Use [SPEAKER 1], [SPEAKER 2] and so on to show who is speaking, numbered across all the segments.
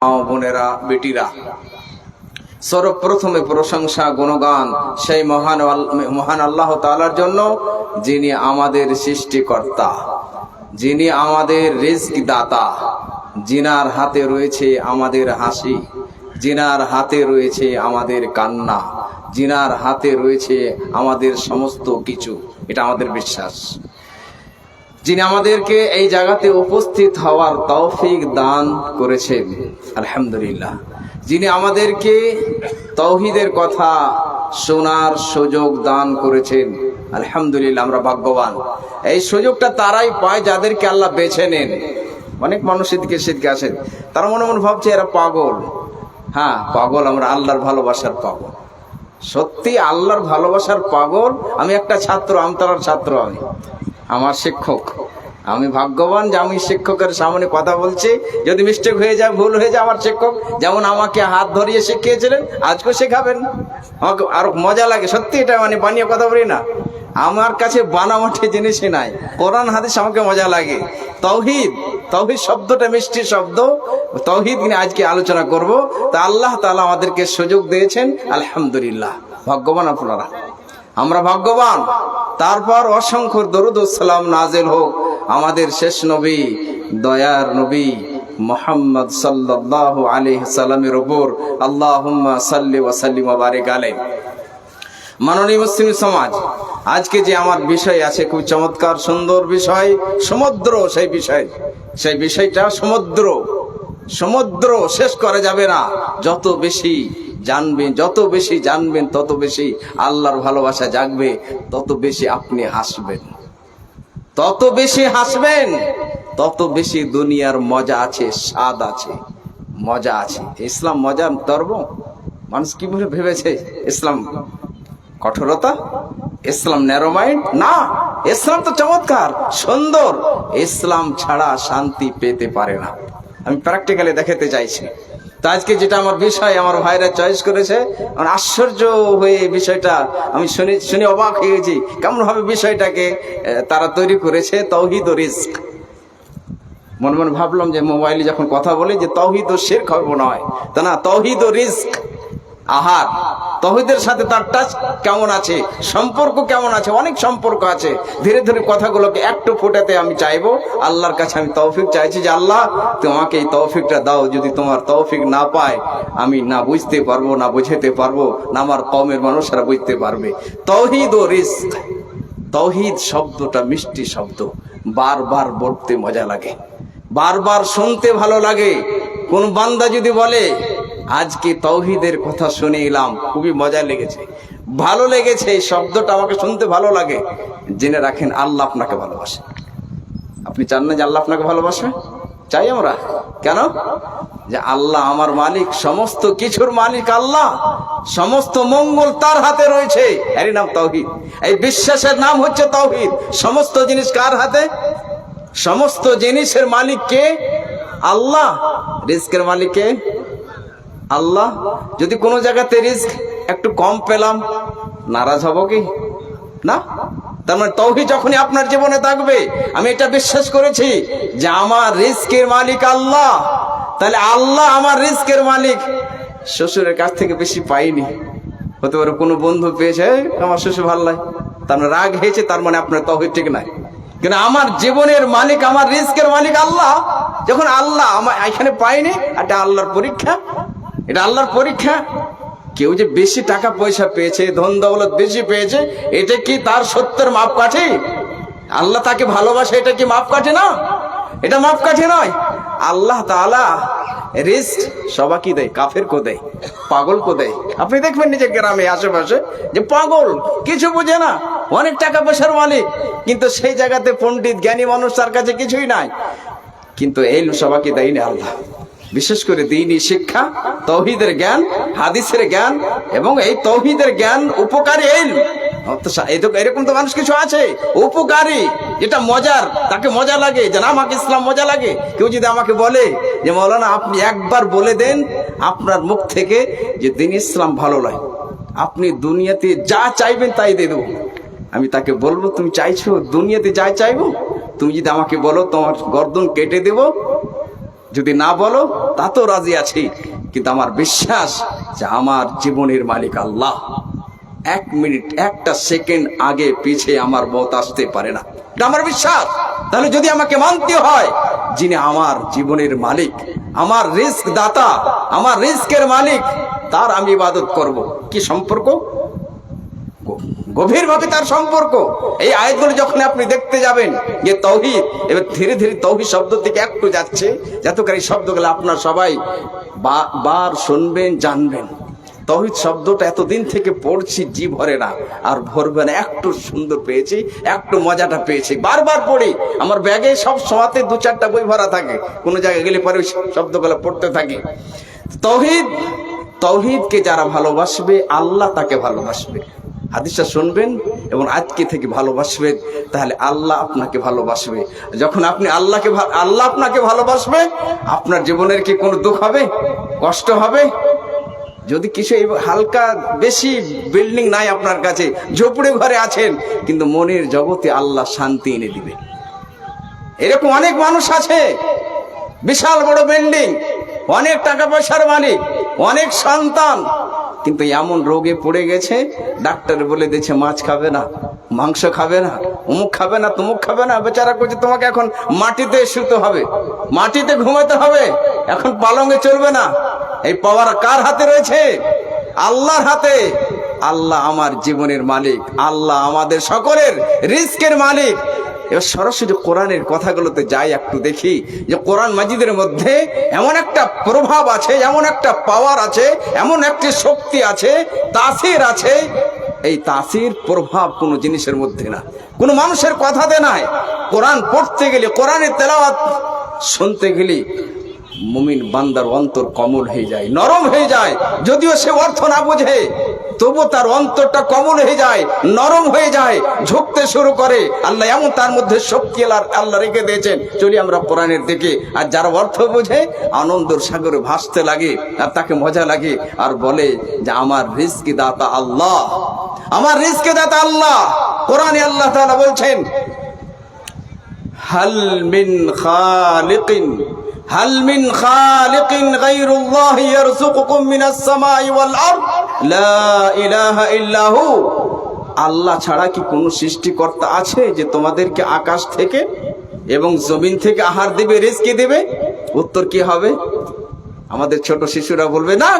[SPEAKER 1] বোনেরা, বেটিরা, সর্বপ্রথমে প্রশংসা গুণগান সেই মহান আল্লাহ তাআলার জন্য, যিনি আমাদের সৃষ্টিকর্তা, যিনি আমাদের রিজক দাতা, যিনার হাতে রয়েছে আমাদের হাসি, যিনার হাতে রয়েছে আমাদের কান্না, যিনার হাতে রয়েছে আমাদের সমস্ত কিছু। এটা আমাদের বিশ্বাস। যিনি আমাদেরকে এই জায়গাতে উপস্থিত হওয়ার তৌফিক দান করেছেন, আলহামদুলিল্লাহ। যিনি আমাদেরকে তাওহীদের কথা শোনার সুযোগ দান করেছেন, আলহামদুলিল্লাহ। আমরা ভাগ্যবান। এই সুযোগটা তারাই পায় যাদেরকে আল্লাহ বেছে নেন। অনেক মানুষ সেদিকে আসেন, তারা মনে মনে ভাবছে এরা পাগল। হ্যাঁ, পাগল আমরা, আল্লাহর ভালোবাসার পাগল। সত্যি আল্লাহর ভালোবাসার পাগল। আমি একটা ছাত্র, আমতলার ছাত্র। আমার শিক্ষক, আমি ভাগ্যবান যে আমি শিক্ষকের সামনে কথা বলছি। যদি মিস্টেক হয়ে যায়, ভুল হয়ে যায়, আমার শিক্ষক যেমন আমাকে হাত ধরিয়ে শিখিয়েছিলেন, আজকে শেখাবেন। আমাকে আরো মজা লাগে সত্যি। এটা বানিয়ে কথা বলি না, আমার কাছে বানামাটি জিনিসই নাই। কোরআন হাদিস আমাকে মজা লাগে। তাওহীদ, তাওহীদ শব্দটা মিষ্টি শব্দ। তাওহীদ নিয়ে আজকে আলোচনা করব। তা আল্লাহ তাআলা আমাদেরকে সুযোগ দিয়েছেন, আলহামদুলিল্লাহ। ভাগ্যবান আপনারা, আমরা ভাগ্যবান। তারপর অসংখ্য দরুদ ও সালাম নাজিল হোক আমাদের শেষ নবী, দয়ার নবী মুহাম্মদ সাল্লাল্লাহু আলাইহি সাল্লামের উপর। আল্লাহুম্মা সাল্লি ওয়া সাল্লিম ওয়া বারিক আলাইহি। মাননীয় মুসলিম সমাজ, আজকে যে আমার বিষয় আছে, খুব চমৎকার সুন্দর বিষয়, সমুদ্র। সেই বিষয়টা সমুদ্র শেষ করা যাবে না। যত বেশি জানবেন তত বেশি আল্লাহর ভালোবাসা জাগবে, তত বেশি আপনি হাসবেন, তত বেশি দুনিয়ার মজা আছে, স্বাদ আছে, মজা আছে। ইসলাম মজার ধর্ম। মানুষ কি বলে ভেবেছে ইসলাম কঠোরতা, ইসলাম ন্যারো মাইন্ড? না, ইসলাম তো চমৎকার সুন্দর। ইসলাম ছাড়া শান্তি পেতে পারে না। আমি প্র্যাকটিক্যালি দেখাতে চাইছি। তো আজকে যেটা আমার বিষয়, আমার ভাইরা চয়েস করেছে, আমার আশ্চর্য হয়ে বিষয়টা আমি শুনে অবাক হয়ে গেছি, কেমন ভাবে বিষয়টাকে তারা তৈরি করেছে। তাওহীদ ও রিজক। মনে মনে ভাবলাম যে মোবাইলে যখন কথা বলি যে তাওহীদ ও শিরক হবে না হয়, তা না, তাওহীদ ও রিজক, আহার। তাওহীদের সাথে তার টাচ কেমন আছে, সম্পর্ক কেমন আছে? অনেক সম্পর্ক আছে। ধীরে ধীরে কথাগুলোকে একটু ফোটাতে আমি চাইবো। আল্লাহর কাছে আমি তৌফিক চাইছি যে আল্লাহ, তোমাকে এই তৌফিকটা দাও। যদি তোমার তৌফিক না পায়, আমি না বুঝতে পারবো, না বুঝাতে পারবো, না আমার কওমের মানুষরা বুঝতে পারবে। তাওহীদ ও রিজক। তাওহীদ শব্দটা মিষ্টি শব্দ, বারবার বলতে মজা লাগে, বারবার শুনতে ভালো লাগে। কোন বান্দা যদি বলে আজকে তাওহীদের কথা শুনে এলাম, খুবই মজা লেগেছে, ভালো লেগেছে, এই শব্দটা আমাকে শুনতে ভালো লাগে, জেনে রাখেন আল্লাহ আপনাকে ভালোবাসে। আপনি চান না যে আল্লাহ আপনাকে ভালোবাসে? চাই আমরা। কেন? যে আল্লাহ আমার মালিক, সমস্ত কিছুর মালিক আল্লাহ, সমস্ত মঙ্গল তার হাতে রয়েছে। এরই নাম তাওহীদ। এই বিশ্বাসের নাম হচ্ছে তাওহীদ। সমস্ত জিনিস কার হাতে? সমস্ত জিনিসের মালিক কে? আল্লাহ। রিজকের মালিক কে? আল্লাহ। যদি কোনো জায়গাতে রিজক একটু কম পেলাম, নারাজ হব কি? না। তার মানে তাওহীদ যখনই আপনার জীবনে থাকবে, আমি এটা বিশ্বাস করেছি যে আমার রিজকের মালিক আল্লাহ, তাহলে আল্লাহ আমার রিজকের মালিক। শ্বশুরের কাছ থেকে বেশি পাইনি, হতে পারে কোনো বন্ধু পেয়েছে, আমার শ্বশুর ভালো লাগে, তার মানে রাগ হয়েছে, তার মানে আপনার তাওহীদ ঠিক নাই। কিন্তু আমার জীবনের মালিক, আমার রিজকের মালিক আল্লাহ। যখন আল্লাহ আমার এখানে পাইনি, এটা আল্লাহর পরীক্ষা, এটা আল্লাহর পরীক্ষা। কেউ যে বেশি টাকা পয়সা পেয়েছে, ধন দৌলত বেশি পেয়েছে, এটা কি তার সত্যের মাপকাঠি? আল্লাহ তাকে ভালোবাসে, এটা কি মাপকাঠি না? এটা মাপকাঠি নয়। আল্লাহ তাআলা রিজক সবাইকে দেয়, কাফেরকে দেয়, পাগলকে দেয়। আপনি দেখবেন নিজের গ্রামে আশেপাশে যে পাগল, কিছু বুঝে না, অনেক টাকা পয়সার মালিক, কিন্তু সেই জায়গাতে পণ্ডিত জ্ঞানী মানুষ, তার কাছে কিছুই নাই, কিন্তু এই সবাইকে দেয় না আল্লাহ। বিশেষ করে দ্বীনি শিক্ষা, তাওহীদের জ্ঞান, হাদিসের জ্ঞান, এবং এই তাওহীদের জ্ঞান উপকারী এরকম তো মানুষ কিছু আছে উপকারী, যেটা মজার, তাকে মজা লাগে যে না আমাকে ইসলাম মজা লাগে। কেউ যদি আমাকে বলে যে মাওলানা আপনি একবার বলে দেন আপনার মুখ থেকে যে দ্বীন ইসলাম ভালো লাগে, আপনি দুনিয়াতে যা চাইবেন তাই দিয়ে দেবো, আমি তাকে বলবো তুমি চাইছো দুনিয়াতে যা চাইবো? তুমি যদি আমাকে বলো তোমার গর্দন কেটে দেবো, যদি না বলো তাতেও রাজি আছি, কিন্তু আমার বিশ্বাস যে আমার জীবনের মালিক আল্লাহ। 1 মিনিট 1টা সেকেন্ড আগে পিছে আমার মত আসতে পারে না, এটা আমার বিশ্বাস। তাহলে যদি আমাকে মানতে হয় যিনি আমার জীবনের মালিক, আমার রিস্ক দাতা, আমার রিস্কের মালিক, তার আমি ইবাদত করব। কি সম্পর্ক? গভীরভাবে তার সম্পর্ক। এই আয়াতগুলো যখন আপনি দেখতে যাবেন যে তাওহীদ, এবার ধীরে ধীরে তাওহীদ শব্দ থেকে একটু যাচ্ছে, যাতে করে এই শব্দগুলো আপনার সবাই বার শুনবেন, জানবেন। তাওহীদ শব্দটা এতদিন থেকে পড়ছি, জি ভরে না, আর ভরবে না। একটু সুন্দর পেয়েছি, একটু মজাটা পেয়েছি, বারবার পড়ি। আমার ব্যাগে সব সময়তে 2-4টা বই ভরা থাকে, কোনো জায়গায় গেলে পরে শব্দগুলো পড়তে থাকি। তাওহীদ, তাওহীদকে যারা ভালোবাসবে আল্লাহ তাকে ভালোবাসবে। হাদিসটা শুনবেন এবং আজকে থেকে ভালোবাসবেন, তাহলে আল্লাহ আপনাকে ভালোবাসবে। যখন আপনি আল্লাহ আপনাকে ভালোবাসবে, আপনার জীবনের কি কোনো দুঃখ হবে, কষ্ট হবে? যদি কিছু হালকা বেশি বিল্ডিং নাই আপনার কাছে, ঝোপড়ে ঘরে আছেন, কিন্তু মনের জগতে আল্লাহ শান্তি এনে দিবে। এরকম অনেক মানুষ আছে, বিশাল বড় বিল্ডিং, অনেক টাকা পয়সার মালিক, অনেক সন্তান, কিন্তু এমন রোগে পড়ে গেছে, ডাক্তার বলে দিয়েছে মাছ খাবে না, মাংস খাবে না, অমুক খাবে না, তমুক খাবে না। বেচারা করছে তোমাকে এখন মাটিতে শুতে হবে, মাটিতে ঘুমাতে হবে, এখন পালঙ্গে চলবে না। এই পাওয়ার কার হাতে রয়েছে? আল্লাহর হাতে। আল্লাহ আমার জীবনের মালিক, আল্লাহ আমাদের সকলের রিস্কের মালিক। এবার সরাসরি কোরআনের কথাগুলোতে যাই, একটু দেখি যে কোরআন মাজিদের মধ্যে এমন একটা প্রভাব আছে, এমন একটা পাওয়ার আছে, এমন একটি শক্তি আছে, তাসির আছে। এই তাসির প্রভাব কোনো জিনিসের মধ্যে না, কোনো মানুষের কথাতে নাই। কোরআন পড়তে গেলে, কোরআনের তেলাওয়াত শুনতে গেলে মুমিন বান্দার অন্তর কোমল হয়ে যায়, নরম হয়ে যায়। যদিও সে অর্থ না বোঝে, তবু তার অন্তরটা কোমল হয়ে যায়, নরম হয়ে যায়, ঝুঁকতে শুরু করে। আল্লাহ এমন তার মধ্যে শক্তি আল্লাহ রেখে দিয়েছেন। চলি আমরা কোরআনের দিকে। আর যারা অর্থ বোঝে আনন্দের সাগরে ভাসতে লাগে, আর তাকে মজা লাগে, আর বলে যে আমার রিজকি দাতা আল্লাহ, আমার রিজকি দাতা আল্লাহ। কোরআনে আল্লাহ তাআলা বলছেন, হাল মিন খালিকিন, হাল মিন খালিকিন গায়রুল্লাহি ইয়ারযুকুকুম মিনাস সামাই ওয়াল আরদ লা ইলাহা ইল্লাহু। আল্লাহ ছাড়া কি কোনো সৃষ্টিকর্তা আছে যে তোমাদেরকে আকাশ থেকে এবং জমিন থেকে আহার দেবে, রিজকি দেবে? উত্তর কি হবে? আমাদের ছোট শিশুরা বলবে না,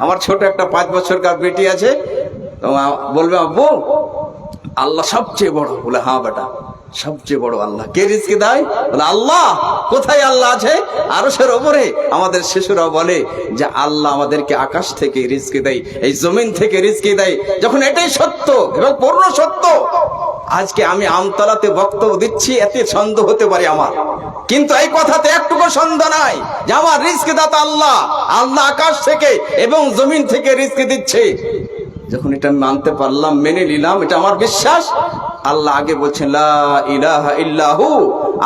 [SPEAKER 1] আমার ছোট একটা 5 বছরকার বেটি আছে, তো বলবে আব্বু আল্লাহ সবচেয়ে বড়। বলে হ্যাঁ বেটা, সবচেয়ে বড় আল্লাহ। কে রিজকি দেয়? বলে আল্লাহ। কোথায় আল্লাহ আছে? আরশের উপরে। আমাদের শিশুরা বলে যে আল্লাহ আমাদেরকে আকাশ থেকে রিজকি দেয়, এই জমিন থেকে রিজকি দেয়। যখন এটাই সত্য এবং পূর্ণ সত্য, আজকে আমি আমতলাতে বক্তব্য দিচ্ছি, এতে সন্দেহ হতে পারে আমার, কিন্তু এই কথাতে একটুকু সন্দেহ নাই যে আমার রিজকি দাতা আল্লাহ। আল্লাহ আকাশ থেকে এবং জমিন থেকে রিজকি দিচ্ছে। যখন এটা মানতে পারলাম, মেনে নিলাম, এটা আমার বিশ্বাস। আল্লাহ আগে বলছেন লা ইলাহা ইল্লাহু,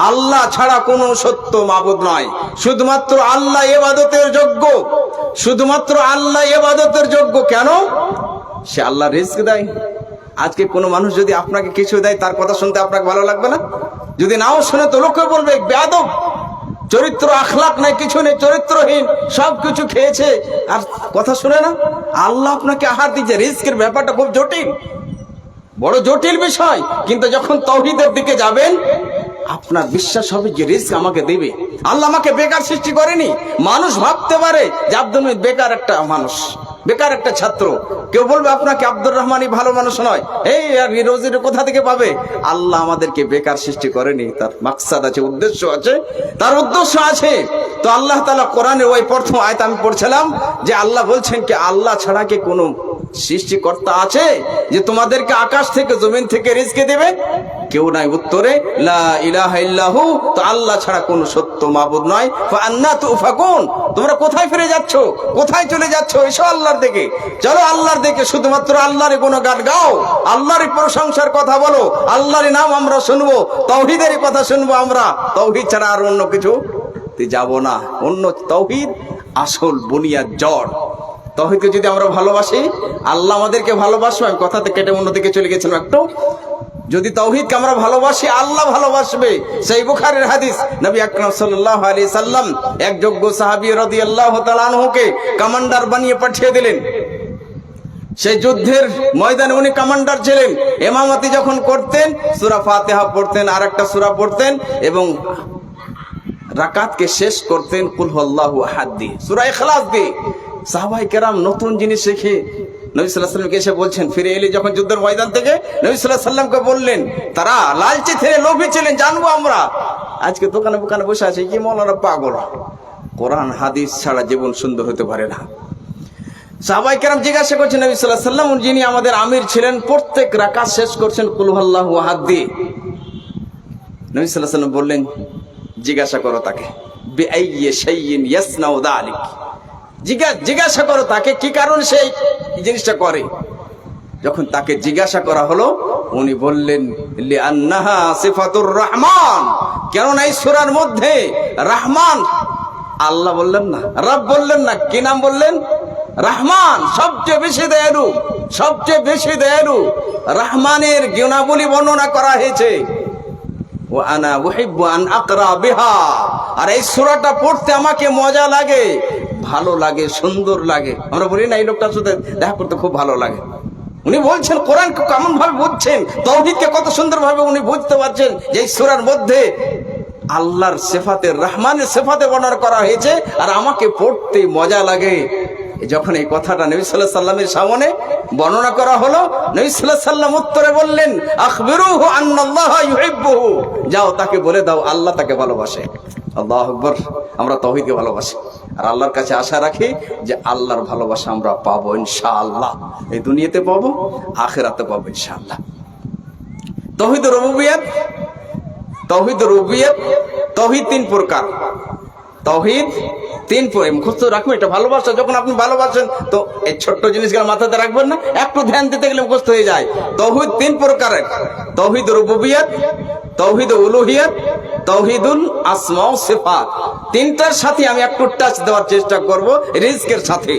[SPEAKER 1] আল্লাহ ছাড়া কোনো সত্য মাবুদ নয়, শুধুমাত্র আল্লাহ ইবাদতের যোগ্য, শুধুমাত্র আল্লাহ ইবাদতের যোগ্য। কেন? সে আল্লাহ রিজক দেয়। আজকে কোনো মানুষ যদি আপনাকে কিছু দেয়, তার কথা শুনতে আপনাকে ভালো লাগবে না? যদি নাও শুনে তো লোকে বলবে বেয়াদব, চরিত্র আখলাক নাই, কিছু নেই, চরিত্রহীন, সবকিছু খেয়েছে, আর কথা শুনে না। আল্লাহ আপনাকে আহার দিচ্ছে। রিজকের ব্যাপারটা খুব জটিল, বড় জটিল বিষয়। কিন্তু যখন তাওহীদের দিকে যাবেন, আপনার বিশ্বাস হবে যে রিজক আমাকে দেবে। আল্লাহ আমাকে বেকার সৃষ্টি করেনি। মানুষ ভাবতে পারে যে আব্দুল মুহিত বেকার একটা মানুষ, বেকার একটা ছাত্র। কেউ বলবে আপনাকে আব্দুর রহমানই ভালো মানুষ নয়, এই রোজির কোথা থেকে পাবে? আল্লাহ আমাদেরকে বেকার সৃষ্টি করেনি, তার মাকসাদ আছে, উদ্দেশ্য আছে, তার উদ্দেশ্য আছে। তো আল্লাহ তাআলা কোরআনের ওই প্রথম আয়াত আমি পড়ছিলাম যে আল্লাহ বলছেন কি আল্লাহ ছাড়া কি কোনো সৃষ্টিকর্তা আছে যে তোমাদেরকে আকাশ থেকে জমিন থেকে রিজকি দেবে? কেউ নাই। উত্তরে লা ইলাহা ইল্লাহু, তো আল্লাহ ছাড়া কোনো সত্য মাবুদ নয়। ফাআন্না তুফাকুন, তোমরা কোথায় ফিরে যাচ্ছ, কোথায় চলে যাচ্ছ? এসো আল্লাহর দিকে, চলো আল্লাহর দিকে, শুধুমাত্র আল্লাহরই গুণগান গাও, আল্লাহরই প্রশংসার কথা বলো, আল্লাহরই নাম আমরা শুনবো, তাওহীদের কথা শুনবো আমরা। তাওহীদ ছাড়া আর অন্য কিছু যাব না। অন্য তাওহীদ আসল বুনিয়াদ, জড়। তাওহীদকে যদি আমরা ভালোবাসি, আল্লাহ আমাদেরকে ভালোবাসবে। আমি কথাতে কেটে অন্যদিকে চলে গেছিলাম একটু। যদি তাওহীদকে আমরা ভালোবাসি, আল্লাহ ভালোবাসবে। সেই বুখারীর হাদিস, নবী আকরাম সাল্লাল্লাহু আলাইহি সাল্লাম এক যোগ্য সাহাবী রাদিয়াল্লাহু তাআলা আনহুকে কমান্ডার বানিয়ে পাঠিয়ে দিলেন। সেই যুদ্ধের ময়দানে উনি কমান্ডার ছিলেন। ইমামতি যখন করতেন সূরা ফাতিহা পড়তেন, আর একটা সূরা পড়তেন, এবং রাকাতকে শেষ করতেন কুল হুয়াল্লাহু আহাদ দিয়ে, সূরা ইখলাস দিয়ে। সাহাবায়ে কেরাম নতুন জিনিস শিখে নবী সাল্লাল্লাহু আলাইহি ওয়াসাল্লামকে এসে বলছেন, ফিরে এলে যখন যুদ্ধের ময়দান থেকে, নবী সাল্লাল্লাহু আলাইহি ওয়াসাল্লামকে বললেন, তারা লালচি ছিলেন, লোভী ছিলেন, জানবো আমরা। আজকে দোকানে দোকানে বসে আছে কি মৌলানা পাগল, কোরআন হাদিস ছাড়া জীবন সুন্দর হতে পারে না। সাহাবায়ে কেরাম জিজ্ঞাসা করছেন নবী সাল্লাল্লাহু আলাইহি ওয়াসাল্লাম, যিনি আমাদের আমির ছিলেন, প্রত্যেক রাকাত শেষ করছেন কুল হুয়াল্লাহু আহাদ দিয়ে। নবী সাল্লাল্লাহু আলাইহি ওয়াসাল্লাম বললেন, জিজ্ঞাসা করো তাকে, বিআইয়ি শাইইন ইয়াসনাউ যালিক, জিজ্ঞাসা করো তাকে কি কারণ সেই জিনিসটা করে। যখন তাকে জিজ্ঞাসা করা হলো, উনি বললেন, লিআন্নাহা সিফাতুর রহমান, কেননা এই সূরার মধ্যে রহমান, আল্লাহ বললেন না, রব বললেন না, কি নাম বললেন? রহমান, সবচেয়ে বেশি দয়ালু, সবচেয়ে বেশি দয়ালু। রহমানের গুণাবলী বর্ণনা করা হয়েছে। ওয়া আনা উহিব্বু আন আকরা বিহা, আর এই সূরাটা পড়তে আমাকে মজা লাগে, ভালো লাগে, সুন্দর লাগে। আমরা বলি না এই লোকটার সাথে দেখা করতে খুব ভালো লাগে। উনি বলছেন কোরআনকে কেমন ভাবে বুঝছেন, তাওহীদকে কত সুন্দর ভাবে উনি বুঝতে পারছেন যে এই সূরার মধ্যে আল্লাহর সিফাতে, রহমানের সিফাতে বর্ণনা করা হয়েছে, আর আমাকে পড়তে মজা লাগে। যখন এই কথাটা নবী সাল্লাল্লাহু আলাইহি সাল্লামের সামনে বর্ণনা করা হলো, নবী সাল্লাল্লাহু আলাইহি সাল্লাম উত্তরে বললেন, আখবিরুহু আন্নাল্লাহা ইউহিব্বুহু, যাও তাকে বলে দাও আল্লাহ তাকে ভালোবাসে। আল্লাহু আকবার। আমরা তাওহীদকে ভালোবাসি আর আল্লাহর কাছে আশা রাখি যে আল্লাহর ভালোবাসা আমরা পাবো ইনশাআল্লাহ। এই দুনিয়াতে পাবো, আখিরাতে পাবো ইনশাআল্লাহ। তাওহীদ রুবুবিয়্যাত, তাওহীদ রুবুবিয়্যাত, তাওহীদ তিন প্রকার। তাওহীদ তিন প্রকার, মুখস্থ রাখুন। এটা ভালোবাসা, যখন আপনি ভালোবাসেন তো এই ছোট্ট জিনিসগুলো মাথাতে রাখবেন না, একটু ধ্যান দিতে গেলে মুখস্থ হয়ে যায়। তাওহীদ তিন প্রকারের, তাওহীদ রুবুবিয়্যাত, তাওহীদ উলুহিয়্যাত, তাওহীদুল আসমা ও সিফাত। তিনটার সাথে আমি একটু টাচ দেওয়ার চেষ্টা করব, রিজকের সাথে।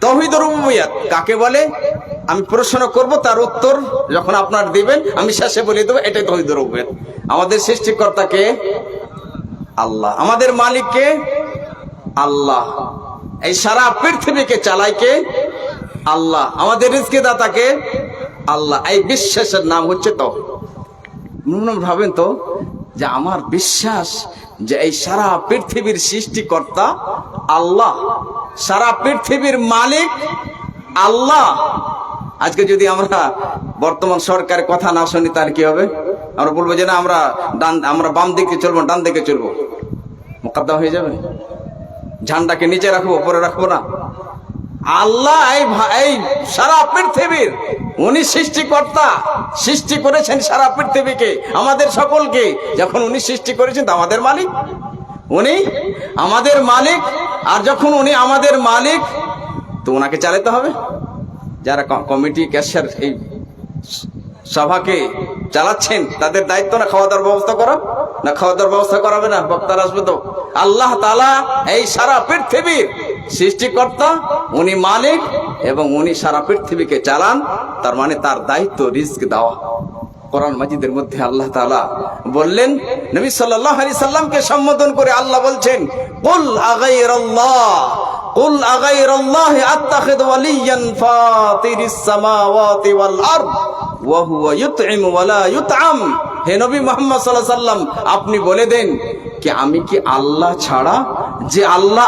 [SPEAKER 1] তাওহীদ রুবুবিয়্যাত কাকে বলে আমি প্রশ্ন করব, তার উত্তর যখন আপনার দিবেন আমি শেষে বলে দেবো এটাই তাওহীদ রুবুবিয়্যাত। আমাদের সৃষ্টিকর্তা কে? আল্লাহ। আমাদের মালিক কে? আল্লাহ। এই সারা পৃথিবীকে চালায় কে? আল্লাহ। আমাদের রিজকে দাতা কে? আল্লাহ। এই বিশ্বাসের নাম হচ্ছে তাওহীদ। ভাবেন তো যে আমার বিশ্বাস যে এই সারা পৃথিবীর সৃষ্টিকর্তা আল্লাহ, সারা পৃথিবীর মালিক আল্লাহ। আজকে যদি আমরা বর্তমান সরকারের কথা না শুনি তাহলে কি হবে? আমরা বলবো যে না আমরা বাম দিকে চলবো, ডান দিকে চলবো, মোকদ্দমা হয়ে যাবে। ঝান্ডাকে নিচে রাখবো, উপরে রাখবো না। আল্লাহ এই সারা পৃথিবীর উনি সৃষ্টিকর্তা, সৃষ্টি করেছেন সারা পৃথিবীকে, আমাদের সকলকে। যখন উনি সৃষ্টি করেছেন তো আমাদের মালিক, উনি আমাদের মালিক। আর যখন উনি আমাদের মালিক তো ওনাকে চালাতে হবে। যারা কমিটি ক্যাশিয়ার এই সভাকে চালাচ্ছেন তাদের দায়িত্ব না খাওয়া দাওয়ার ব্যবস্থা করা, না খাওয়া দাওয়ার ব্যবস্থা করাবে না? বক্তারা আসবে তো। আল্লাহ তাআলা এই সারা পৃথিবীর সৃষ্টিকর্তা, উনি মালিক এবং উনি সারা পৃথিবীকে চালান। তার মানে তার দায়িত্ব রিজক দেওয়া। কোরআন মাজিদের মধ্যে আল্লাহ তাআলা বললেন, নবী সাল্লাল্লাহু আলাইহি সাল্লামকে সম্বোধন করে আল্লাহ বলছেন, কুল আগাইরাল্লাহ, কুল আগাইরাল্লাহি আত্তাখিযু ওয়ালিয়ান ফাতিরিস সামাওয়াতি ওয়াল আরদ ওয়া হুয়া ইউতঈমু ওয়া লা ইউতআম। হে নবী মুহাম্মদ সাল্লাল্লাহু আলাইহি সাল্লাম, আপনি বলে দেন কি আমি কি আল্লাহ ছাড়া, যে আল্লাহ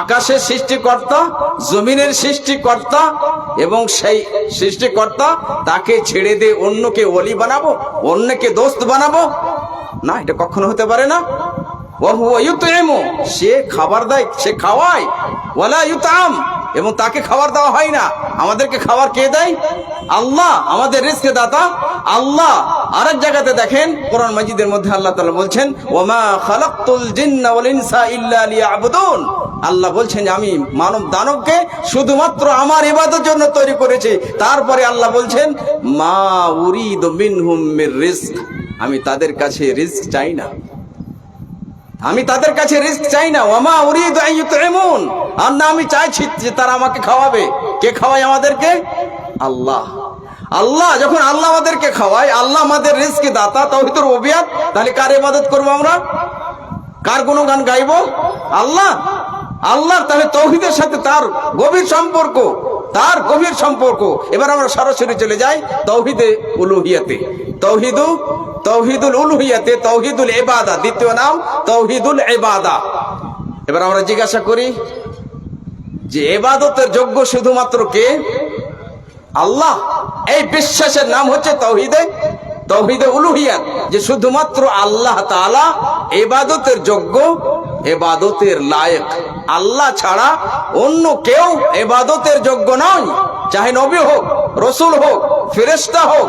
[SPEAKER 1] আকাশের সৃষ্টিকর্তা, জমিনের সৃষ্টিকর্তা এবং সেই সৃষ্টিকর্তা, তাকে ছেড়ে দিয়ে অন্যকে ওলি বানাবো, অন্যকে দোস্ত বানাবো? না, এটা কখনো হতে পারে না। ওয়া হুয়া ইউতঈমু, সে খাবার দেয়, সে খাওয়ায়, ওয়া লা ইউতআম, এবং তাকে খাবার দেওয়া হয় না। আমাদেরকে খাবার কে দেয়? আল্লাহ। আমাদের রিজকে দাতা আল্লাহ। আরেক জায়গাতে দেখেন কোরআন মাজিদের মধ্যে আল্লাহ তাআলা বলছেন, ওয়া মা খালাকতুল জিন্না ওয়াল ইনসা ইল্লা লিয়াবুদুন। আল্লাহ বলছেন যে আমি মানব দানবকে শুধুমাত্র আমার ইবাদতের জন্য তৈরি করেছি। তারপরে আল্লাহ বলছেন, মা উরিদু মিনহুম মির রিজক, আমি তাদের কাছে রিজক চাই না, আমি তাদের কাছে রিজক চাই না। ওয়ামা উরিদু আন ইউতঈমুন, আর না আমি চাইছি যে তারা আমাকে খাওয়াবে। কে খাওয়ায় আমাদেরকে? আল্লাহ। আল্লাহ যখন আল্লাহ আমাদেরকে খাওয়ায়, আল্লাহ আমাদের রিজকি দাতা, তাওহীদের রুবিয়াত, তাহলে কার ইবাদত করব আমরা? কার গুণগান গাইবো? আল্লাহ। আল্লাহর তাহলে তাওহীদের সাথে তার গভীর সম্পর্ক, তার গভীর সম্পর্ক। এবার আমরা সরাসরি চলে যাই তাওহীদে উলুহিয়াতে। তাওহীদুল উলুহিয়াতে, তাওহীদুল ইবাদা, দ্বিতীয় নাম তাওহীদুল ইবাদা। এবার আমরা জিজ্ঞাসা করি যে ইবাদতের যোগ্য শুধুমাত্র কে? আল্লাহ। এই বিশ্বাসের নাম হচ্ছে তাওহীদে উলুহিয়াত, যে শুধুমাত্র আল্লাহ তাআলা ইবাদতের যোগ্য, ইবাদতের লায়েক। আল্লাহ ছাড়া অন্য কেউ ইবাদতের যোগ্য নয়, চাহে নবী হোক, রাসূল হোক, ফেরেশতা হোক,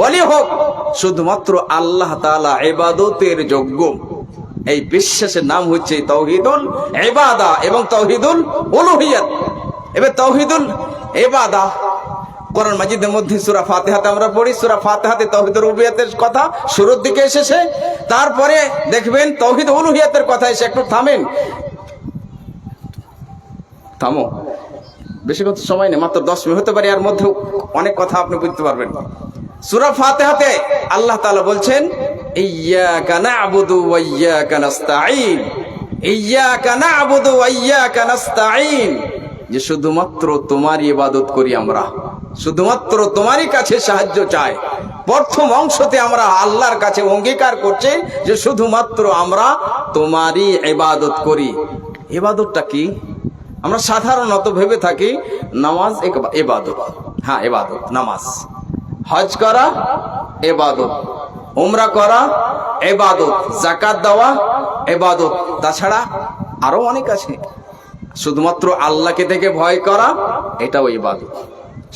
[SPEAKER 1] ওলি হোক, শুধুমাত্র আল্লাহ তাআলা ইবাদতের যোগ্য। এই বিশ্বাসের নাম হচ্ছে তাওহীদুল ইবাদা এবং তাওহীদুল উলুহিয়াত। এবার তাওহীদুল ইবাদা কোরআন মাজিদের মধ্যে সূরা ফাতিহাতে আমরা পড়ি। সূরা ফাতিহাতে তাওহীদুর রুবিয়াতের কথা শুরুর দিকে এসেছে, তারপরে দেখবেন তাওহীদ উলুহিয়াতের কথা এসে। একটু থামো, বেশি কথা সময় নেই, মাত্র 10 মিনিট হতে পারে, এর মধ্যে অনেক কথা আপনি বুঝতে পারবেন। সূরা ফাতিহাতে আল্লাহ তাআলা বলছেন ইয়্যাকা না'বুদু ওয়া ইয়্যাকা নাস্তাঈন, ইয়্যাকা না'বুদু ওয়া ইয়্যাকা নাস্তাঈন, যে শুধুমাত্র তোমারই ইবাদত করি আমরা, শুধুমাত্র তোমারই কাছে সাহায্য চাই। প্রথম অংশতে আমরা আল্লাহর কাছে অঙ্গীকার করছি যে শুধুমাত্র আমরা তোমারই ইবাদত করি। ইবাদতটা কি? আমরা সাধারণত ভেবে থাকি নামাজ ইবাদত। হ্যাঁ, ইবাদত, নামাজ। হজ করা ইবাদত, উমরা করা ইবাদত, যাকাত দেওয়া ইবাদত। তাছাড়া আরো অনেক আছে। শুধুমাত্র আল্লাহকে দেখে ভয় করা, এটাও ইবাদত।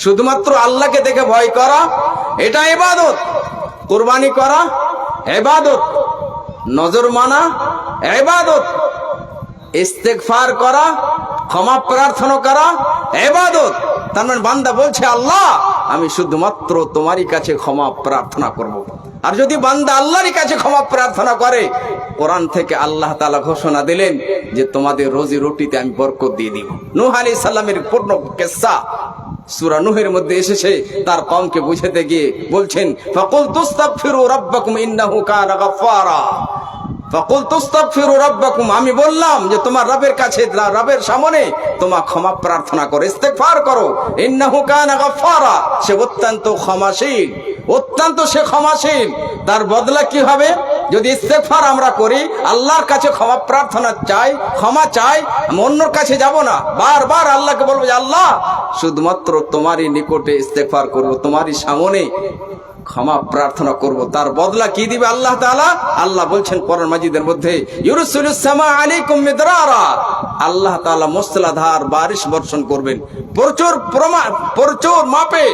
[SPEAKER 1] শুধুমাত্র আল্লাহকে দেখে ভয় করা, এটা ইবাদত। কুরবানি করা ইবাদত, নজর মানা ইবাদত, ইস্তেগফার করা, ক্ষমা প্রার্থনা করা ইবাদত। তার মানে বান্দা বলছে আল্লাহ আমি শুধুমাত্র তোমারই কাছে ক্ষমা প্রার্থনা করব। আর যদি বান্দা আল্লাহরই কাছে ক্ষমা প্রার্থনা করে, কোরআন থেকে আল্লাহ তাআলা ঘোষণা দিলেন যে তোমাদের রুজি রুটিতে আমি বরকত দিয়ে দিব। নূহ আলাইহিস সালামের পূর্ণ কিসসা সূরা নূহের মধ্যে এসেছে। তার কওমকে বুঝাতে গিয়ে বলছেন ফাকুল তুস্তাগফিরু রাব্বাকুম ইন্নাহু কানা গাফফারা, ফাকুল তুস্তাগফিরু রাব্বাকুম, আমি বললাম যে তোমার রবের কাছে, রবের সামনে তোমার ক্ষমা প্রার্থনা করো, ইস্তেগফার করো। ইন্নাহু কানা গাফফারা, সে অত্যন্ত ক্ষমাশীল, অত্যন্ত সে ক্ষমাশীল। তার বদলা কি হবে? যদি ইস্তেগফার আমরা করি, আল্লাহর কাছে ক্ষমা প্রার্থনা চাই, ক্ষমা চাই, অন্যর কাছে যাব না, বারবার আল্লাহকে বলবো যে আল্লাহ শুধুমাত্র তোমারই নিকটে ইস্তেগফার করব, তোমারই সামনে ক্ষমা প্রার্থনা করব। তার বদলা কি দিবে আল্লাহ তাআলা? আল্লাহ বলছেন কোরআন মাজিদের মধ্যে ইউরসিলুস সামা আলাইকুম মিদরারা, আল্লাহ তাআলা মুসলাধার বারিশ বর্ষণ করবেন, প্রচুর মাপে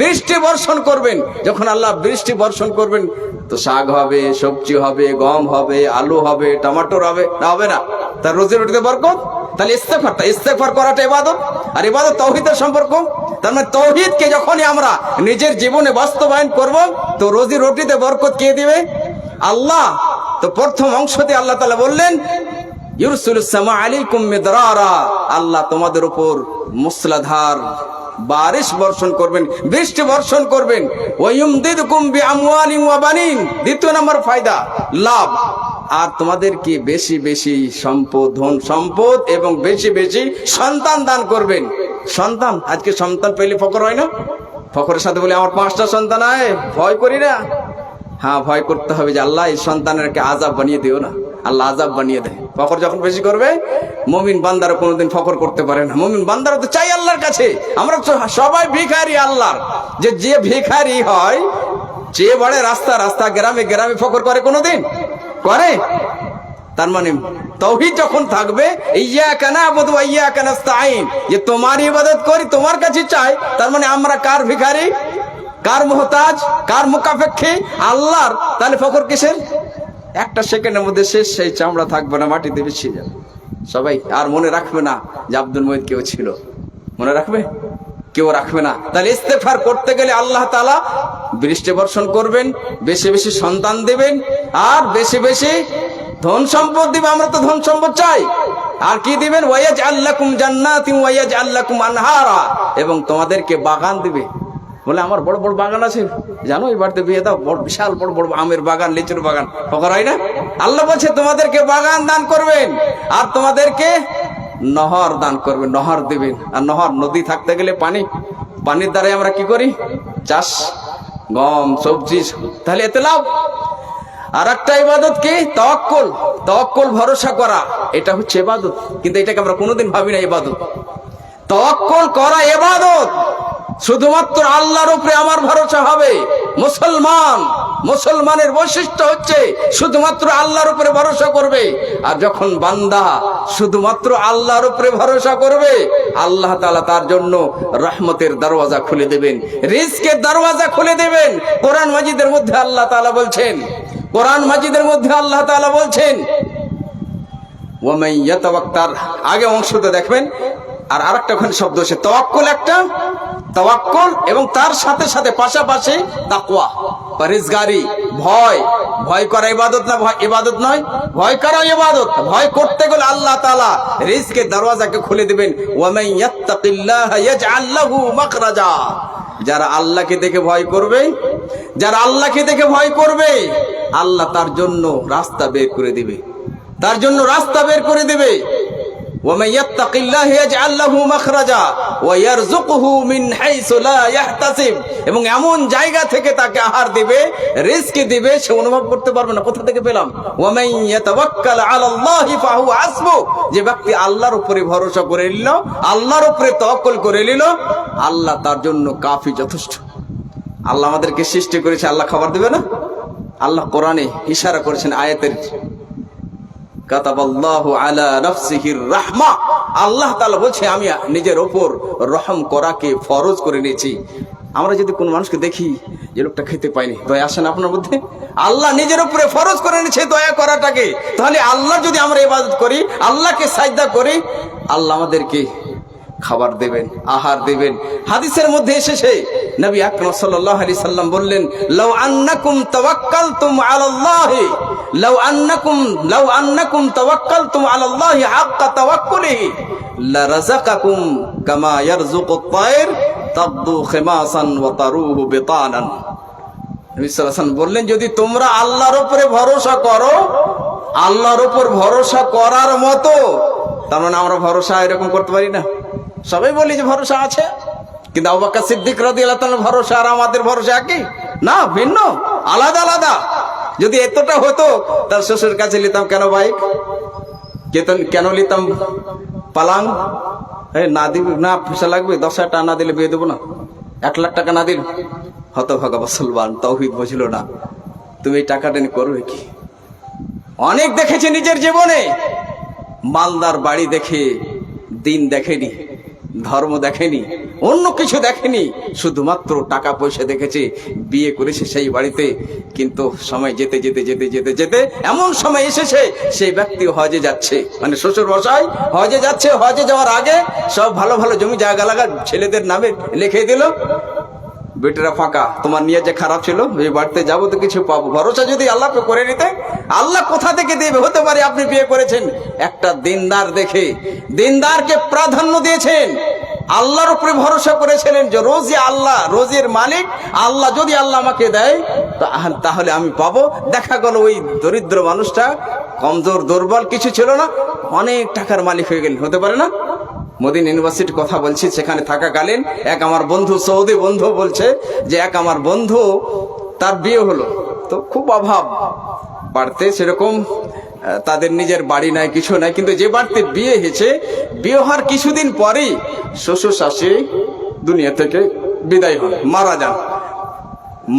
[SPEAKER 1] বৃষ্টি বর্ষণ করবেন। যখন আল্লাহ বৃষ্টি বর্ষণ করবেন তো শাক হবে, সবজি হবে, গম হবে, আলু হবে, টমেটো হবে, না হবে না? তার রুজি রুটিতে বরকত। তাহলে ইস্তেগফার করাটা ইবাদত, আর ইবাদত তাওহীদের সম্পর্ক। তার মানে তাওহীদকে যখনই আমরা নিজের জীবনে বাস্তবায়ন করব তো রুজি রুটিতে বরকত কে দিবে? আল্লাহ। তো প্রথম অংশতে আল্লাহ তাআলা বললেন ইউরসিলুস সামা আলাইকুম মিদরারা, আল্লাহ তোমাদের উপর মুসলাধার বারিশ বর্ষণ করবেন, বৃষ্টি বর্ষণ করবেন। ওয়ায়ুমদিদকুম বিআমওয়ালিন ওয়া বানিন, দ্বিতীয় নম্বর ফায়দা, লাভ। আর তোমাদেরকে বেশি বেশি সম্পদ, ধন সম্পদ এবং বেশি বেশি সন্তান দান করবেন। সন্তান, আজকে সন্তান পেলে ফখর হয় না? ফখরের সাথে বলে আমার 5টা সন্তান আয়, ভয় করি না? হ্যাঁ, ভয় করতে হবে যে আল্লাহ এই সন্তানেরকে আযাব বানিয়ে দিও না। আল্লাহ আযাব বানিয়ে দেয় ফখর যখন বেশি করবে। মুমিন বান্দারা কোনোদিন ফখর করতে পারে না। মুমিন বান্দারা তো চাই আল্লাহর কাছে। আমরা তো সবাই ভিখারি আল্লাহর, যে ভিখারি হয়, যে বড় রাস্তা গ্রামে গ্রামে ফখর করে কোনোদিন? করে? তার মানে তাওহীদ যখন থাকবে ইয়্যাকা না'বুদু ওয়া ইয়্যাকা নাস্তাঈন, যে তোমার ইবাদত করি, তোমার কাছে চাই, তার মানে আমরা কার ভিখারি, কার মুহতাজ, কার মুকাফেক্ষী? আল্লাহর। তাহলে ফখর কিসের? একটা সেকেন্ডের মধ্যে শেষ, সেই চামড়া থাকবে না, মাটিতে মিশে যাবে সবাই। আর মনে রাখবে না যে আব্দুল মুঈদ কেউ ছিল, মনে রাখবে? কেউ রাখবে না। তাহলে ইস্তেগফার করতে গেলে আল্লাহ তাআলা বৃষ্টি বর্ষণ করবেন, বেশি বেশি সন্তান দেবেন, আর বেশি বেশি ধন সম্পদ দিবেন। আমরা তো ধন সম্পদ চাই। আর কি দিবেন? ওয়ায়াজআল লাকুম জান্নাতিন ওয়ায়াজআল লাকুম আনহারা, এবং তোমাদেরকে বাগান দিবে। বলে আমার বড় বড় বাগান আছে, জানো এই বাড়িতে বিয়ে দাও, বড় বিশাল বড় বড় আমের বাগান, লিচুর বাগান, ফকর হয় না? আল্লাহ বলছে তোমাদেরকে বাগান দান করবেন আর তোমাদেরকে নহর দান করবেন, নহর দিবেন। আর নহর, নদী থাকতে গেলে পানি, পানির দ্বারাই আমরা কি করি? চাষ, গম, সবজি, তাহলে এতে লাভ। আর একটা ইবাদত কি? তাওয়াক্কুল। তাওয়াক্কুল, ভরসা করা, এটা হচ্ছে ইবাদত, কিন্তু এটাকে আমরা কোনোদিন ভাবি না ইবাদত। তাওয়াক্কুল করা ইবাদত। শুধুমাত্র আল্লাহর উপরে আমার ভরসা হবে। মুসলমানের বৈশিষ্ট্য হচ্ছে শুধুমাত্র আল্লাহর উপরে ভরসা করবে। আর যখন বান্দা শুধুমাত্র আল্লাহর উপরে ভরসা করবে, আল্লাহ তাআলা তার জন্য রহমতের দরওয়াজা খুলে দেবেন, রিজকের দরওয়াজা খুলে দেবেন। কোরআন মাজিদের মধ্যে আল্লাহ তাআলা বলছেন, কোরআন মাজিদের মধ্যে আল্লাহ তাআলা বলছেন ওয়ামান ইয়াতাওয়াক্কাল, আগে অংশটা দেখবেন। আর আরেকটা ওখানে শব্দ আছে তাওয়াক্কুল, একটা তাওয়াক্কুল এবং তার সাথে সাথে পাশাপাশি তাকওয়া, পরহেজগারি, ভয়। ভয় করা ইবাদত না? ইবাদত নয়? ভয় করা ইবাদত। ভয় করতে গেলে আল্লাহ তাআলা রিজকের দরওয়াজাকে খুলে দিবেন। ওয়ামান ইয়াত্তাকিল্লাহা ইয়াজআল লাহু মাখরাজা, যারা আল্লাহকে দেখে ভয় করবে, যারা আল্লাহকে দেখে ভয় করবে, আল্লাহ তার জন্য রাস্তা বের করে দিবে, তার জন্য রাস্তা বের করে দিবে। ومن يتق الله يجعل له مخرجا ويرزقه من حيث لا يحتسب, এবং এমন জায়গা থেকে তাকে আহার দিবে, রিজক দিবে, সে অনুভব করতে পারবে না কোথা থেকে পেলাম। ومن يتوكل على الله فهو حسبه, যে ব্যক্তি আল্লাহর উপরে ভরসা করে নিল, আল্লাহর উপরে তাওয়াক্কুল করে নিল, আল্লাহ তার জন্য কাফি, যথেষ্ট। আল্লাহ আমাদেরকে সৃষ্টি করেছে, আল্লাহ খাবার দেবে না? আল্লাহ কোরআনে ইশারা করেছেন আয়াতের, কাতাবাল্লাহু আলা নাফসিহির রাহমা, আল্লাহ তাআলা বলছে আমি নিজের উপর রহম করাকে ফরজ করে নিয়েছি। আমরা যদি কোন মানুষকে দেখি যে লোকটা খেতে পায়নি, দয়া আসে না আপনার মধ্যে? আল্লাহ নিজের উপরে ফরজ করে নিয়েছে দয়া করাটাকে। তাহলে আল্লাহ যদি আমরা ইবাদত করি, আল্লাহকে সাজদা করি, আল্লাহ আমাদেরকে খাবার দেবেন, আহার দেবেন। হাদিসের মধ্যে এসেছে নবী আকরাম সাল্লাল্লাহু আলাইহি সাল্লাম বললেন, লাউ আন্নাকুম তাওয়াক্কালতুম আলাল্লাহি, লাউ আন্নাকুম তাওয়াক্কালতুম আলাল্লাহি হাক্কা তাওয়াক্কুলিহি লা রাযাকাকুম কামা ইয়ারযুকুত তায়র তাবদু খিমাসান ওয়া তারুহু বিতানান। নবী সাল্লাল্লাহু আলাইহি সাল্লাম বললেন, যদি তোমরা আল্লাহর উপরে ভরসা করো, আল্লাহর উপর ভরসা করার মতো, তার মানে আমরা ভরসা এরকম করতে পারি না। সবাই বলি যে ভরসা আছে, কিন্তু আবু বকর সিদ্দিক রাদিয়াল্লাহু তাআলার ভরসা আর আমাদের ভরসা একই না? ভিন্ন, আলাদা আলাদা। যদি এতটা হতো তার শ্বশুর কাছে নিতাম কেন বাইক, কেন নিতাম পালাং, না দিবি না, পয়সা লাগবে, 10,000 টাকা না দিলে বিয়ে দেবো না, 1 লাখ টাকা না দিল। হতভাগা মুসলমান, তাওহীদ বুঝল না। তুমি এই টাকাটা নিয়ে করবে কি? অনেক দেখেছি নিজের জীবনে, মালদার বাড়ি দেখে দিন দেখেনি, ধর্ম দেখেনি, অন্য কিছু দেখেনি, শুধুমাত্র টাকা পয়সা দেখেছে, বিয়ে করেছে সেই বাড়িতে। কিন্তু সময় যেতে যেতে যেতে যেতে যেতে এমন সময় এসেছে সেই ব্যক্তি হজে যাচ্ছে, মানে শ্বশুর মশাই হজে যাচ্ছে। হজে যাওয়ার আগে সব ভালো ভালো জমি জায়গা লাগা ছেলেদের নামে লিখে দিল, বেটারা ফাঁকা, তোমার নিয়ে যে খারাপ ছিল, এই বাড়িতে যাবো তো কিছু পাবো। ভরসা যদি আল্লাহকে করে নিতে, আল্লাহ কোথা থেকে দেবে? হতে পারে আপনি বিয়ে করেছেন একটা দিনদার দেখে, দিনদারকে প্রাধান্য দিয়েছেন, আল্লাহর উপরে ভরসা করেছিলেন যে রোজই আল্লাহ, রোজের মালিক আল্লাহ, যদি আল্লাহ আমাকে দেয় তাহলে আমি পাবো। দেখা গেল ওই দরিদ্র মানুষটা কমজোর দুর্বল, কিছু ছিল না, অনেক টাকার মালিক হয়ে গেলেন। হতে পারে না? মদিনা ইউনিভার্সিটির কথা বলছি, সেখানে থাকাকালীন এক আমার বন্ধু, সৌদি বন্ধু বলছে যে এক আমার বন্ধু, তার বিয়ে হলো, তো খুব অভাব বাড়তে, সেরকম তাদের নিজের বাড়ি নাই, কিছু নাই, কিন্তু যে বাড়িতে বিয়ে হয়েছে, বিয়ে হওয়ার কিছুদিন পরেই শ্বশুর শাশুড়ি দুনিয়া থেকে বিদায় হন, মারা যান।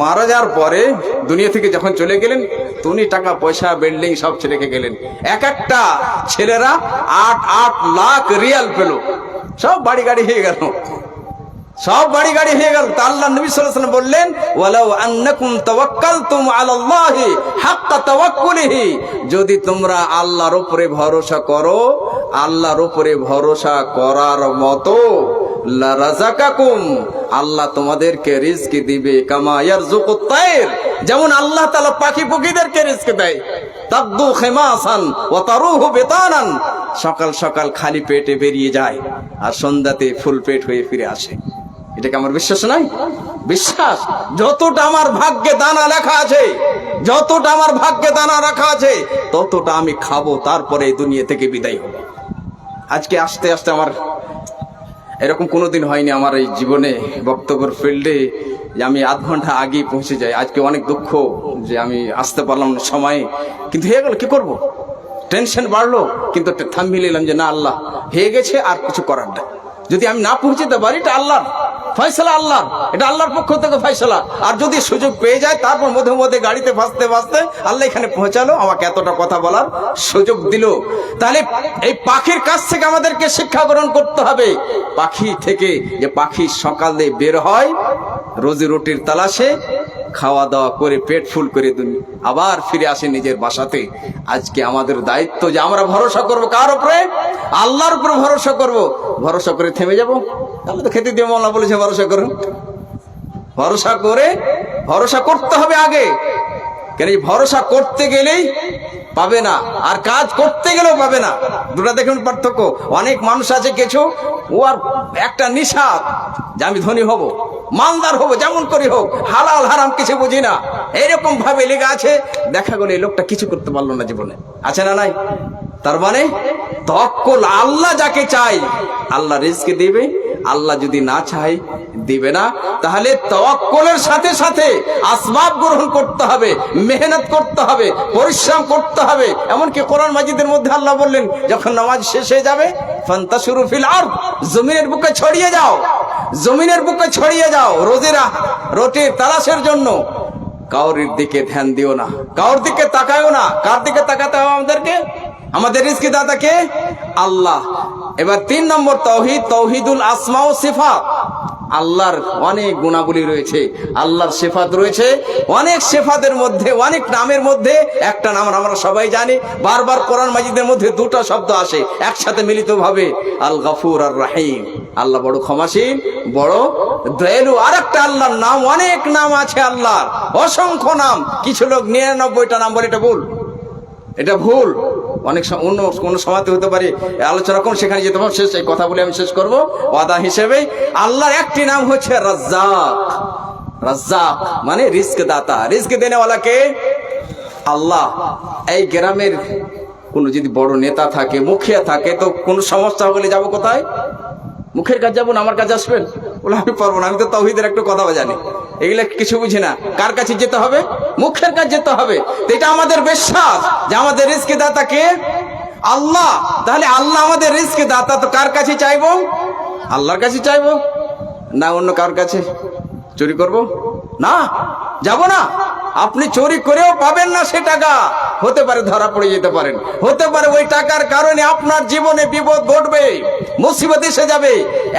[SPEAKER 1] মারা যাওয়ার পরে দুনিয়া থেকে যখন চলে গেলেন, উনি টাকা পয়সা বিল্ডিং সব ছেড়ে রেখে গেলেন। এক একটা ছেলেরা 8 লাখ রিয়াল পেল, সব বাড়ি গাড়ি হয়ে গেল, সব বাড়ি গাড়ি হয়ে গেল। তা আল্লাহ নবী সাল্লাল্লাহু আলাইহি ওয়াসাল্লাম বললেন, ওয়ালাউ আন্নাকুম তাওয়াক্কালতুম আলাল্লাহি হাক্কা তাওয়াক্কুলিহি, যদি তোমরা আল্লাহর উপরে ভরসা করো, আল্লাহর উপরে ভরসা করার মতো, লা রাযাকাকুম, আল্লাহ তোমাদেরকে রিজক দিবে, কামা ইয়ারযুকুত তায়র, যেমন আল্লাহ তাআলা পাখি পক্ষীদেরকে রিজক দেয়, তাবদু খিমাসান ওয়া তারুহু বিতানান, সকাল সকাল খালি পেটে বেরিয়ে যায় আর সন্ধ্যাতে ফুল পেট হয়ে ফিরে আসে। এটাকে আমার বিশ্বাস নাই? বিশ্বাস। যতটা আমার ভাগ্যে দানা লেখা আছে, যতটা আমার ভাগ্যে দানা রাখা আছে, ততটা আমি খাবো, তারপরে এই দুনিয়া থেকে বিদায় হবো। আজকে আস্তে আস্তে আমার এরকম কোনোদিন হয়নি আমার এই জীবনে বক্তব্যের ফিল্ডে যে আমি আধ ঘন্টা আগেই পৌঁছে যাই। আজকে অনেক দুঃখ যে আমি আসতে পারলাম না সময়ে, কিন্তু হয়ে গেল, কি করব, টেনশন বাড়লো, কিন্তু থামিয়ে নিলাম যে না, আল্লাহ হয়ে গেছে, আর কিছু করার নেই। যদি আমি না পৌঁছতে পারি, এটা আল্লাহর ফয়সালা, আল্লাহর, এটা আল্লাহর পক্ষ থেকে ফয়সালা। আর যদি সুযোগ পেয়ে যায়, তারপর মধ্যে মধ্যে গাড়িতে ভাসতে ভাসতে আল্লাহ এখানে পৌঁছালো, আমাকে এতটা কথা বলার সুযোগ দিল। তাহলে এই পাখির কাছ থেকে আমাদেরকে শিক্ষা গ্রহণ করতে হবে। পাখি থেকে, যে পাখি সকালে বের হয় রোজি রুটির তালাশে, খাওয়া দাওয়া করে পেট ফুল করে আবার ফিরে আসে নিজের বাসাতে। আজকে আমাদের দায়িত্ব যে আমরা ভরসা করব কার উপরে? আল্লাহর উপরে ভরসা করব। ভরসা করে থেমে যাব? তাহলে তো খেতে দিয়ে মোল্লা বলেছে ভরসা করুন। ভরসা করতে হবে আগে, কেন এই ভরসা করতে গেলেই পাবে না, আর কাজ করতে গেলেও পাবে না। দুটা দেখুন পার্থক্য। অনেক মানুষ আছে কিছু, ও আর একটা নিশা যে আমি ধনী হব, মালদার হব, যেমন করি হোক, হালাল হারাম কিছু বুঝি না, এইরকম ভাবে লেগে আছে। দেখা গেল এই লোকটা কিছু করতে পারলো না জীবনে, আছে না নাই? তার মানে তাওয়াক্কুল, আল্লাহ যাকে চাই আল্লাহ রিজক দিবে, আল্লাহ যদি না চাই দিবে না। তাহলে তাওয়াক্কুলের সাথে সাথে আসবাব গ্রহণ করতে হবে, মেহনত করতে হবে, পরিশ্রম করতে হবে। এমনকি কোরআন মাজিদের মধ্যে আল্লাহ বললেন, যখন নামাজ শেষ হয়ে যাবে, ফান্তাশিরু ফিল আরদ, জমিনের বুকে ছড়িয়ে যাও, জমিনের বুকে ছড়িয়ে যাও রুটির তালাশের জন্য। কাউরির দিকে ধ্যান দিও না, কাউর দিকে তাকায়ও না। কার দিকে তাকাতে হবে আমাদেরকে? আমাদের রিজকি দাতাকে আল্লাহ। এবার 3 নম্বর তাওহীদ, তাওহীদুল আসমা ও সিফাত। আল্লাহর অনেক গুণাবলী রয়েছে, আল্লাহর সিফাত রয়েছে। অনেক সিফাতের মধ্যে, অনেক নামের মধ্যে একটা নাম আমরা সবাই জানি, বারবার কোরআন মাজিদের মধ্যে 2টা শব্দ আসে একসাথে মিলিত ভাবে, আল গফুর আর রাহিম। আল্লাহ বড় ক্ষমাশীল, বড় দয়ালু। আরেকটা আল্লাহর নাম, অনেক নাম আছে আল্লাহর, অসংখ্য নাম। কিছু লোক 99টা নাম বলে, এটা ভুল, এটা ভুল। অনেক অন্য কোন সময়তে হতে পারে আলোচনা করুন, সেখানে যেতে পারবো। শেষ এই কথা বলে আমি শেষ করবো ওয়াদা হিসেবে। আল্লাহর একটি নাম হচ্ছে রাজ্জাক। রাজ্জাক মানে রিজক দাতা, রিজক দেনেওয়ালা কে? আল্লাহ। এই গ্রামের কোন যদি বড় নেতা থাকে, মুখিয়া থাকে, তো কোন সমস্যা হলে যাবো কোথায়? মুখের কাজ যাবো না, আমার কাছে আসবেন? বলে আমি পারবো না, আমি তো তাওহীদের একটু কথা জানি, এগুলা কিছু বুঝি না। কার কাছে যেতে হবে? মুখের কাছে যেতে হবে। এটা আমাদের বিশ্বাস যে আমাদের রিজকি দাতা কে? আল্লাহ। তাহলে আল্লাহ আমাদের রিজকি দাতা, তো কার কাছে চাইবো? আল্লাহর কাছে চাইবো না অন্য কার কাছে? চুরি করব না, যাব না। আপনি চুরি করেও পাবেন না সে টাকা, হতে পারে ধরা পড়ে যেতে পারেন, হতে পারে ওই টাকার কারণে আপনার জীবনে বিপদ ঘটবে, মুসিবত এসে যাবে।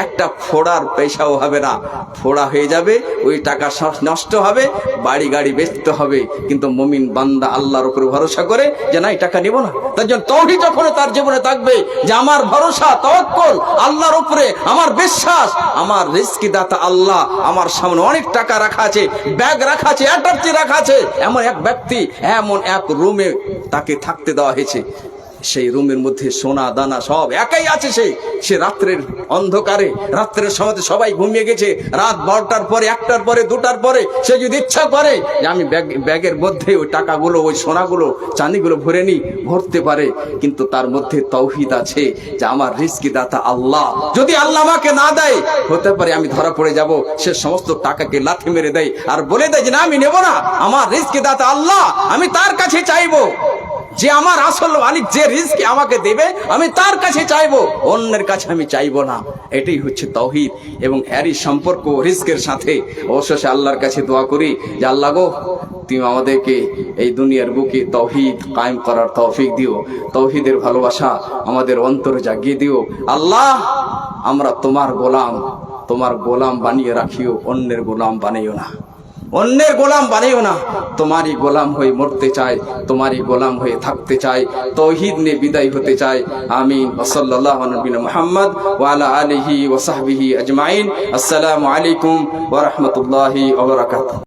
[SPEAKER 1] একটা ফোড়ার পয়সাও হবে না, ফোড়া হয়ে যাবে, ওই টাকা নষ্ট হবে, বাড়ি গাড়ি বেচতে হবে। কিন্তু মুমিন বান্দা আল্লাহর উপরে ভরসা করে যে না, এই টাকা নিব না। তার জন্য তাওহীদ যখন তার জীবনে থাকবে যে আমার ভরসা, তাওয়াক্কুল আল্লাহর উপরে, আমার বিশ্বাস, আমার রিজকি দাতা আল্লাহ। আমার সামনে অনেক টাকা রাখা আছে, ব্যাগ রাখা আছে, অ্যাটাচি রাখা আছে। এমন এক ব্যক্তি, এমন এক রুমে তাকে থাকতে দেওয়া হয়েছে, সেই রুমের মধ্যে সোনা দানা সব একাই আছে। সে রাত্রের অন্ধকারে, রাত্রের সময় সবাই ঘুমিয়ে গেছে, রাত 12টার পরে, 1টার পরে, 2টার পরে সে যদি ইচ্ছা করে যে আমি ব্যাগের মধ্যে ওই টাকাগুলো, ওই সোনাগুলো, চাঁদিগুলো ভরে নি, ভরতে পারে। কিন্তু তার মধ্যে তাওহীদ আছে যে আমার রিজকি দাতা আল্লাহ। যদি আল্লাহ আমাকে না দেয়, হতে পারে আমি ধরা পড়ে যাব। সে সমস্ত টাকাকে লাথি মেরে দেয় আর বলে দেয় যে না, আমি নেব না, আমার রিজকি দাতা আল্লাহ, আমি তার কাছে চাইবো। যে আমার আসল মালিক, যে রিজক আমাকে দেবে, আমি তার কাছে চাইবো, অন্যের কাছে আমি চাইবো না। এটাই হচ্ছে তাওহীদ। এবং এরই সম্পর্ক রিজকের সাথে। অবশেষে আল্লাহর কাছে দোয়া করি যে আল্লাহ গো, তুমি আমাদেরকে এই দুনিয়ার বুকে তাওহীদ কায়েম করার তৌফিক দিও, তাওহীদের ভালোবাসা আমাদের অন্তরে জাগিয়ে দিও। আল্লাহ, আমরা তোমার গোলাম, তোমার গোলাম বানিয়ে রাখিও, অন্যের গোলাম বানিও না, অন্যের গোলাম বানিও না। তোমারই গোলাম হয়ে মরতে চাই, তোমারই গোলাম হয়ে থাকতে চাই, তাওহীদ নিয়ে বিদায় হতে চাই। আমিন। সাল্লাল্লাহু আলা নবিয়িনা মুহাম্মদ ওয়া আলা আলিহি ওয়া সাহবিহি আজমাইন। আসসালামু আলাইকুম ওয়া রাহমাতুল্লাহি ওয়া বারাকাতুহু।